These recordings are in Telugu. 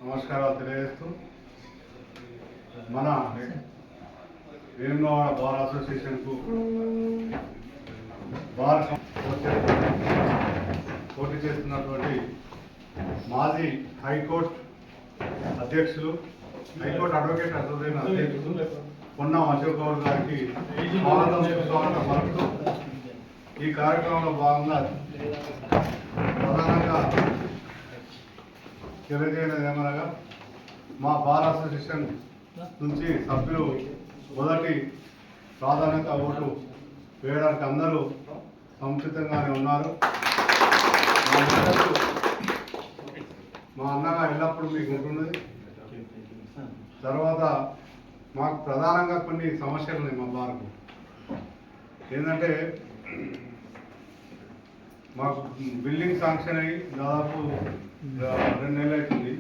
నమస్కారాలు తెలియజేస్తూ మన వేములవాడ బార్ అసోసియేషన్కు బార్ పోటీ చేస్తున్నటువంటి మాజీ హైకోర్టు అధ్యక్షులు హైకోర్టు అడ్వకేట్ అసోసియేషన్ అధ్యక్షులు పొన్నం అశోక్ గౌడ్ గారికి స్వాగతం పలుకుతూ ఈ కార్యక్రమంలో భాగంగా ప్రధానంగా తెలియజేయలేదు ఏమనగా మా బార్ అసోసియేషన్ నుంచి సభ్యులు మొదటి ప్రాధాన్యత ఓటు వేయడానికి అందరూ సముచితంగానే ఉన్నారు. మా అన్నగా ఎల్లప్పుడూ మీకు ఉంటున్నది. తర్వాత మాకు ప్రధానంగా కొన్ని సమస్యలు ఉన్నాయి. మా బార్కు ఏంటంటే మాకు బిల్డింగ్ శాంక్షన్ అయ్యి దాదాపు 2 నెలలు అవుతుంది.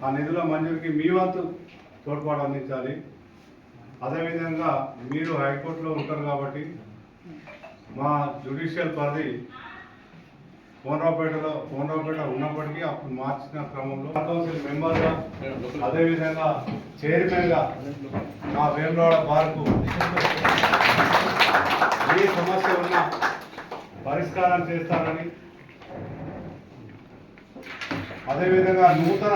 ఆ నిధుల మంజూరికి మీ వంతు తోడ్పాటు అందించాలి. అదేవిధంగా మీరు హైకోర్టులో ఉంటారు కాబట్టి మా జ్యుడిషియల్ పరిధి కోనరావుపేట ఉన్నప్పటికీ అప్పుడు మార్చిన క్రమంలో కౌన్సిల్ మెంబర్గా అదేవిధంగా చైర్మన్గా నా వేములవాడ బార్కు ఏ సమస్య ఉన్నా పరిష్కారం చేస్తారని, అదేవిధంగా నూతన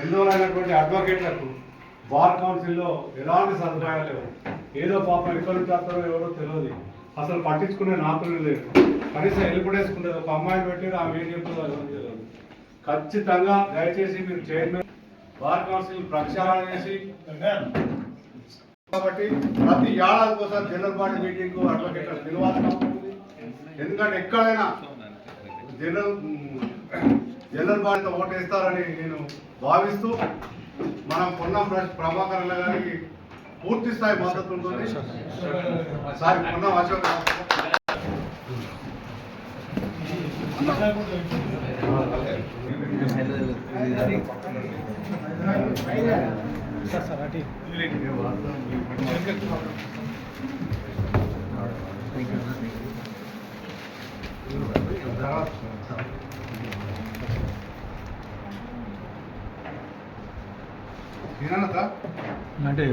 ఎన్నోలైనటువంటి అడ్వకేట్లకు బార్ కౌన్సిల్లో ఎలాంటి సదుపాయాలు లేవు. ఏదో పాపం ఎక్కడి నుంచి వస్తారో ఎవరో తెలియదు, అసలు పట్టించుకునే నాతులు లేదు. కనీసం వెళ్ళిపడేసుకుంటుంది. ఒక అమ్మాయిని పెట్టి ఆమె ఏం చెప్తుందో తెలియదు. ఖచ్చితంగా దయచేసి మీరు చైర్మన్ బార్ కౌన్సిల్ ప్రక్షాళన చేసి కాబట్టి ప్రతి ఏడాది కోసం జనరల్ బాడీ మీటింగ్ అడ్వకేట్లకు పిలవాల్సిన అవసరం ఉంది. ఎందుకంటే ఎక్కడైనా జనరల్ బాడీతో ఓటేస్తారని నేను భావిస్తూ మనం పొన్నం ప్రభాకర్ గారికి పూర్తి స్థాయి మద్దతు ఉంటుంది. సార్ పొన్నం అశోక్ అంటే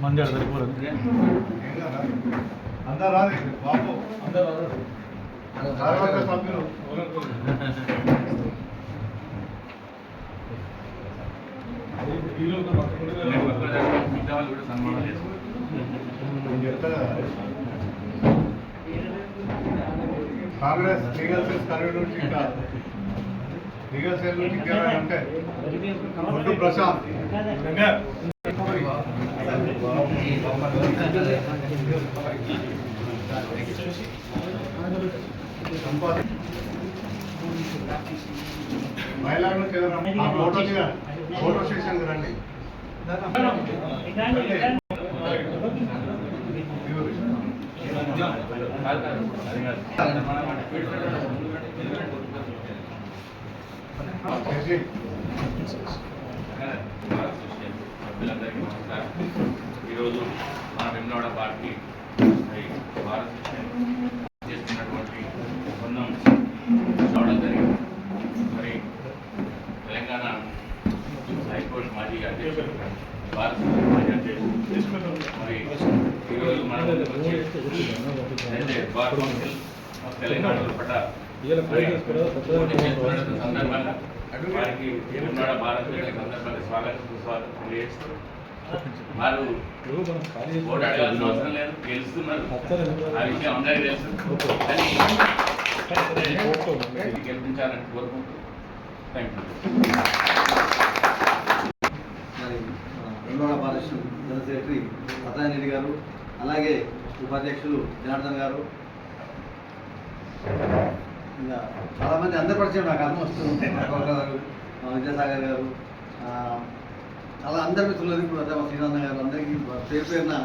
మంది సరిపోలేదు. అందరు రాదు బాబు, అందరు సభ్యులు కాంగ్రెస్ లీగల్ సెల్స్ కన్వీనర్ ఇంకా లీగల్ సెల్ నుంచి అంటే ఒడ్డు ప్రశాంత్ మహిళా నుంచి ఫోటో స్టేషన్ రండి. సభ్యులందరికీ నమస్కారం. ఈరోజు మన వేములవాడ పార్టీ భారత్ చేస్తున్నటువంటి పొన్నం రావడం జరిగింది. మరి తెలంగాణ హైకోర్టు మాజీ అధ్యక్షుడు భారత మాజీ అధ్యక్షుడు మరి ఈరోజు మనం బార్ కౌన్సిల్ తెలంగాణలో పట్ల సందర్భంగా వారికి వేములవాడ భారత సందర్భంగా స్వాగతం తెలియజేస్తూ వారు ఓటాడాల్సిన అవసరం లేదు, గెలుస్తున్నారు. ఆ విషయం అందరికీ తెలుసు. కానీ గెలిపించాలని కోరుకుంటూ థ్యాంక్ యూ. వేములవాడ భారత జనరల్ సెక్రటరీ సత్యనారాయణ గారు, అలాగే ఉపాధ్యక్షులు జనార్దన్ గారు, ఇంకా చాలామంది అందరి పరిచయం నాకు ఆల్మోస్ట్ గారు, విద్యాసాగర్ గారు, అలా అందరి మిత్రులు ఇప్పుడు అదే మా శ్రీనాథ్ గారు, అందరికీ పేరు పేరున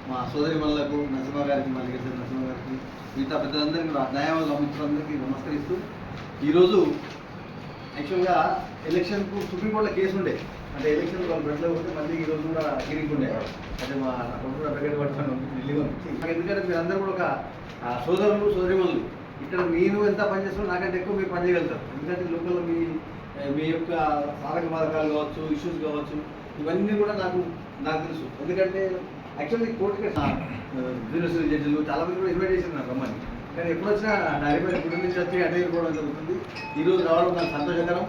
మా సోదరి మనులకు నరసింహ గారికి, మల్లికేశ్వర నరసింహ గారికి, మిగతా పెద్దలందరికీ న్యాయవాదుల మిత్రులందరికీ నమస్కరిస్తూ ఈరోజు యాక్చువల్గా ఎలక్షన్కు సుప్రీంకోర్టులో కేసు ఉండే, అంటే ఎలక్షన్ వాళ్ళు బెడ్లో ఉంటే మళ్ళీ ఈరోజు కూడా హీరింగ్ ఉండే. అంటే మా కూడా బెగట్ పట్టుకొని ఢిల్లీలో ఎందుకంటే మీరందరూ కూడా ఒక సోదరులు సోదరిమణులు. ఇక్కడ మీరు ఎంత పనిచేస్తారో నాకంటే ఎక్కువ మీరు పనిచేయగలుగుతారు. ఎందుకంటే లోకల్లో మీ మీ యొక్క సాధక బాధకాలు కావచ్చు, ఇష్యూస్ కావచ్చు, ఇవన్నీ కూడా నాకు తెలుసు. ఎందుకంటే యాక్చువల్లీ కోర్టుకి జ్యుడిషియల్ జడ్జిలు చాలా మంది కూడా ఇన్వైట్ చేశారు నాకు రమ్మని. కానీ ఎప్పుడు వచ్చినా డైరెక్ట్ గుడి నుంచి వచ్చి అటే వెళ్ళిపోవడం జరుగుతుంది. ఈరోజు రావడం నాకు సంతోషకరం.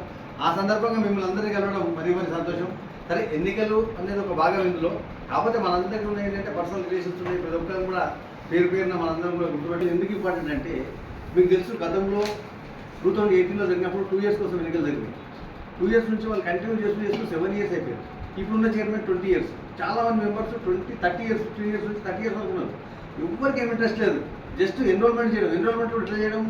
ఆ సందర్భంగా మిమ్మల్ని అందరినీ కలవడం మరీ సంతోషం. సరే, ఎన్నికలు అనేది ఒక భాగం ఇందులో. కాకపోతే మనందరికీ ఉన్న ఏంటంటే పర్సనల్ రిలేషన్స్ ఉన్నాయి. ప్రతి ఒక్కరు కూడా పేరున మనందరం కూడా గుర్తుపెట్టి ఎందుకు ఇంపార్టెంట్ అంటే, మీకు తెలుసు గతంలో 2018లో జరిగినప్పుడు 2 years కోసం ఎన్నికలు జరిగినాయి. 2 years నుంచి వాళ్ళు కంటిన్యూ చేస్తూ 7 years అయిపోయారు. ఇప్పుడున్న చైర్మన్ 20 years. చాలా మంది మెంబర్స్ 30 years, 15 years నుంచి 30 years వరకు ఉన్నారు. ఎవరికి ఏమి ఇంట్రెస్ట్ లేదు. జస్ట్ ఎన్రోల్మెంట్ చేయడం. ఎన్రోల్మెంట్ కూడా ఎట్లా చేయడం,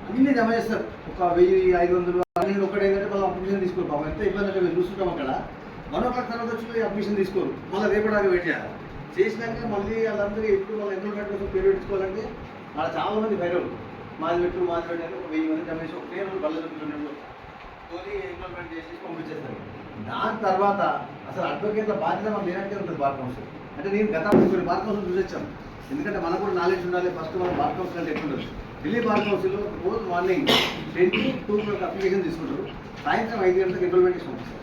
అన్నీ జమ చేస్తారు. ఒక 1000-500 అన్ని ఒకటి ఏంటంటే వాళ్ళు అడ్మిషన్ తీసుకోరు. పాపం ఎంత ఇబ్బంది అంటే మేము చూస్తుంటాం అక్కడ. 1 o'clock తర్వాత వచ్చి అడ్మిషన్ తీసుకోరు. మళ్ళీ రేపటిదాకా వెయిట్ చేయాలి. చేసినాక మళ్ళీ వాళ్ళందరూ ఎప్పుడు మళ్ళీ ఎన్రోల్మెంట్ కోసం పేరు పెట్టుకోవాలంటే అక్కడ చాలా మంది బయట మాది పెట్టారు ఒక 1000 మంది జమేసి ఒక పేరు బల్లెలు తోలి ఎన్రోల్మెంట్ చేసి పంపించేస్తారు. దాని తర్వాత అసలు అడ్వకేట్ల బాధ్యత మనం లేనట్టే ఉంటుంది బార్ కౌన్సిల్. అంటే నేను గతంలో కొన్ని బార్ కౌన్సిల్ చూసొచ్చాను. ఎందుకంటే మనకు కూడా నాలెడ్జ్ ఉండాలి. ఫస్ట్ మనం బార్ కౌన్సిల్ అంటే ఎక్కువ ఉంటుంది. ఢిల్లీ బార్ కౌన్సిల్లో రోజు మార్నింగ్ 10 to 2 అప్లికేషన్ తీసుకుంటారు. సాయంత్రం 5 గంటలకు ఎన్రోల్మెంట్ చేసి పంపిస్తారు.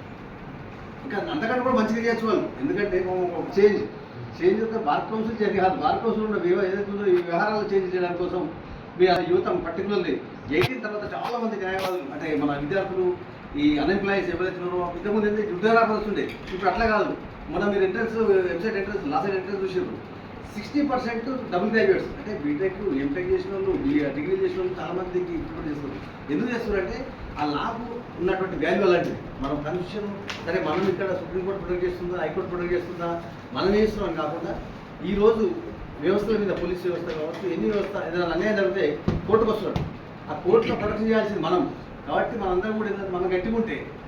ఇంకా అంతకంటే కూడా మంచిగా చేయొచ్చు వాళ్ళు. ఎందుకంటే ఒక చేంజ్ యొక్క బార్ కౌన్సిల్ చేసి కాదు, బార్ కౌన్సిల్ ఉన్న ఏదైతే ఉందో ఈ వ్యవహారాలు చేంజ్ చేయడానికి కోసం మీ యువత పర్టికులర్లీ 18 తర్వాత చాలా మంది న్యాయవాదులు అంటే మన విద్యార్థులు, ఈ అన్ఎంప్లాయీస్ ఎవరైతే ఉన్నారో ఇంతకుముందు ఏంటంటే ఉద్యోగాలు వస్తుండే. ఇప్పుడు అట్లా కాదు. మీరు entrance website entrance last entrance చూసారు. 60% డబుల్ గ్రాడ్యుయేట్స్ అంటే బీటెక్, ఎంటెక్ చేసిన వాళ్ళు, డిగ్రీ చేసిన వాళ్ళు చాలా మందికి ప్రిపేర్ చేస్తారు. ఎందుకు చేస్తారంటే ఆ లాకు ఉన్నటువంటి వాల్యూ అలాంటిది. మనం కన్స్టిట్యూషన్ సరే మనం ఇక్కడ సుప్రీంకోర్టు ప్రొటెక్ట్ చేస్తుందా, హైకోర్టు ప్రొటెక్ట్ చేస్తుందా, మనం చేస్తున్నాం కాకుండా ఈరోజు వ్యవస్థల మీద పోలీస్ వ్యవస్థ కావచ్చు, ఎన్ని వ్యవస్థ ఏదైనా అన్యాయం జరిగితే కోర్టుకు వస్తున్నాడు. ఆ కోర్టులో ప్రొటెక్షన్ చేయాల్సింది మనం. కాబట్టి మనందరం కూడా ఏంటంటే మనం గట్టిగా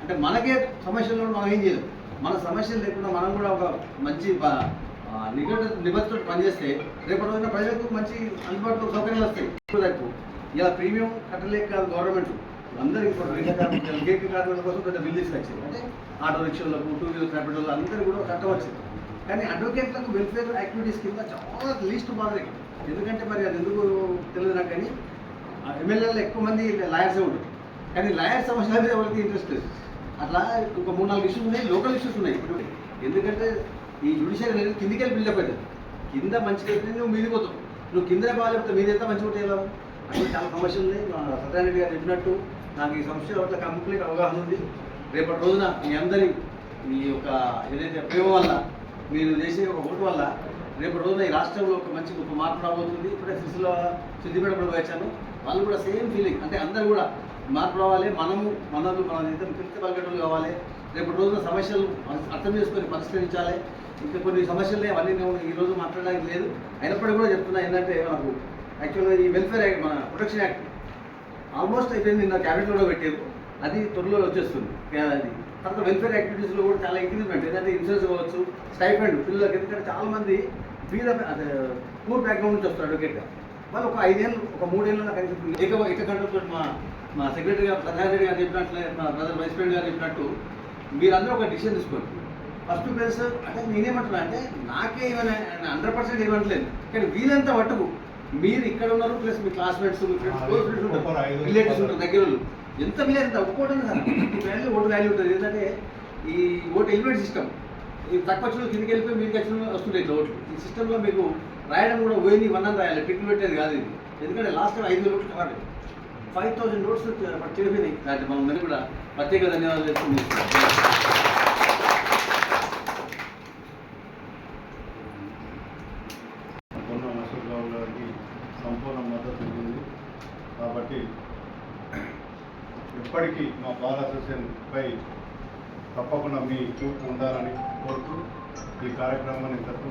అంటే మనకే సమస్యలు మనం ఏం చేయలేం. మన సమస్యలు లేకుండా మనం కూడా ఒక మంచి నిబద్ధతో పనిచేస్తే రేపటి రోజున ప్రజలకు మంచి అందుబాటులో సౌకర్యాలు వస్తాయి. ఇలా ప్రీమియం కట్టలేక కాదు గవర్నమెంట్ అందరికీ కేపీ కార్మికుల కోసం పెద్ద బిల్లు తీసుకొచ్చింది. అంటే ఆటో రిక్షాలకు, 2 wheeler క్యాపిటల్ అందరూ కూడా చట్టం వచ్చింది. కానీ అడ్వకేట్లకు వెల్ఫేర్ యాక్టివిటీస్ కింద చాలా లీస్ట్ బాధ. ఎందుకంటే మరి అది ఎందుకు తెలియదు నాకు. కానీ ఎమ్మెల్యేలో ఎక్కువ మంది లాయర్సే ఉంటారు. కానీ లాయర్ సమస్యల మీద ఎవరికి ఇంట్రెస్ట్ లేదు. అట్లా ఒక 3-4 ఇష్యూస్ ఉన్నాయి, లోకల్ ఇష్యూస్ ఉన్నాయి ఇప్పుడు. ఎందుకంటే ఈ జ్యుడిషియరీ అనేది కిందికి వెళ్ళి బిల్డప్ అవుతుంది. కింద మంచిగా అయితే నువ్వు మీది పోతావు. నువ్వు కిందనే బాగాలేకపోతే మీద ఎంత మంచిగా ఉంటే వెళ్ళావు. అక్కడ చాలా సమస్యలు ఉన్నాయి. సత్యనారాయణ గారు చెప్పినట్టు నాకు ఈ సమస్య వల్ల కంప్లీట్ అవగాహన ఉంది. రేపటి రోజున మీ అందరి మీ యొక్క ఏదైతే ప్రేమ వల్ల మీరు చేసే ఒక ఓటు వల్ల రేపటి రోజున ఈ రాష్ట్రంలో ఒక మంచి గొప్ప మార్పు రాబోతుంది. ఇప్పుడే సిద్దిపేట కూడా వచ్చాను. వాళ్ళు కూడా సేమ్ ఫీలింగ్. అంటే అందరూ కూడా మార్పు రావాలి. మన ఇద్దరు పిలిచి పలికేటోళ్ళు కావాలి. రేపటి రోజున సమస్యలు అర్థం చేసుకొని పరిష్కరించాలి. ఇంకా కొన్ని సమస్యలే అవన్నీ ఈరోజు మాట్లాడడానికి లేదు. అయినప్పటికీ కూడా చెప్తున్నా ఏంటంటే మనకు యాక్చువల్గా ఈ వెల్ఫేర్ యాక్ట్, మన ప్రొటెక్షన్ యాక్ట్ ఆల్మోస్ట్ అయిపోయింది. నిన్న క్యాబినెట్లో కూడా పెట్టారు. అది త్వరలో వచ్చేస్తుంది. అది తర్వాత వెల్ఫేర్ యాక్టివిటీస్లో కూడా చాలా ఇంక్రీజ్మెంట్. ఏంటంటే ఇన్సూరెన్స్ కావచ్చు, స్టైఫండ్ పిల్లలకి. ఎందుకంటే చాలామంది అదే పూర్ బ్యాక్గ్రౌండ్ నుంచి వస్తారు అడ్వకేట్గా. వాళ్ళు ఒక 5 ఏళ్ళు, ఒక 3 ఏళ్ళు కనీసం ఏకకంఠంతో మా సెక్రటరీ గారు, ప్రధానమంత్రి గారు చెప్పినట్లే, మా బ్రదర్ వైస్ ప్రెసిడెంట్ గారు చెప్పినట్టు మీరందరూ ఒక డిసిషన్ తీసుకోండి. ఫస్ట్ ప్లేస్ అంటే నేనేమంటున్నా అంటే నాకే ఏమైనా 100% ఏమంటలేదు. కానీ వీలంత మట్టుకు మీరు ఇక్కడ ఉన్నారు, ప్లస్ మీ క్లాస్మేట్స్, మీ ఫ్రెండ్స్, రిలేటివ్స్ ఉంటారు, దగ్గర వాళ్ళు ఎంత విలేజ్ ఎంత ఒక్కోటి ఉంది సార్. ఓటు వాల్యూ ఉంటుంది. ఏంటంటే ఈ ఓటు ఎలిమెంట్ సిస్టమ్ ఈ తక్కువ వచ్చిన కిందకి వెళ్ళిపోయి మీకు వచ్చిన వస్తుంటాయి ఇట్లా ఓట్లు. ఈ సిస్టంలో మీకు రాయడం కూడా పోయి 1 రాయాలి. టిక్లు పెట్టేది కాదు ఇది. ఎందుకంటే లాస్ట్ టైం 5,000 ఓట్లు కాదు, 5,000 నోట్స్ చెడిపోయినాయి. దాంట్లో మనందరికీ కూడా ప్రత్యేక ధన్యవాదాలు చేస్తుంది. అశోక్రావు గారికి సంపూర్ణ మద్దతు ఉంటుంది. కాబట్టి ఎప్పటికీ మా బార్ అసోసియేషన్పై తప్పకుండా మీ చూపు ఉండాలని కోరుతూ ఈ కార్యక్రమాన్ని ఇంతకు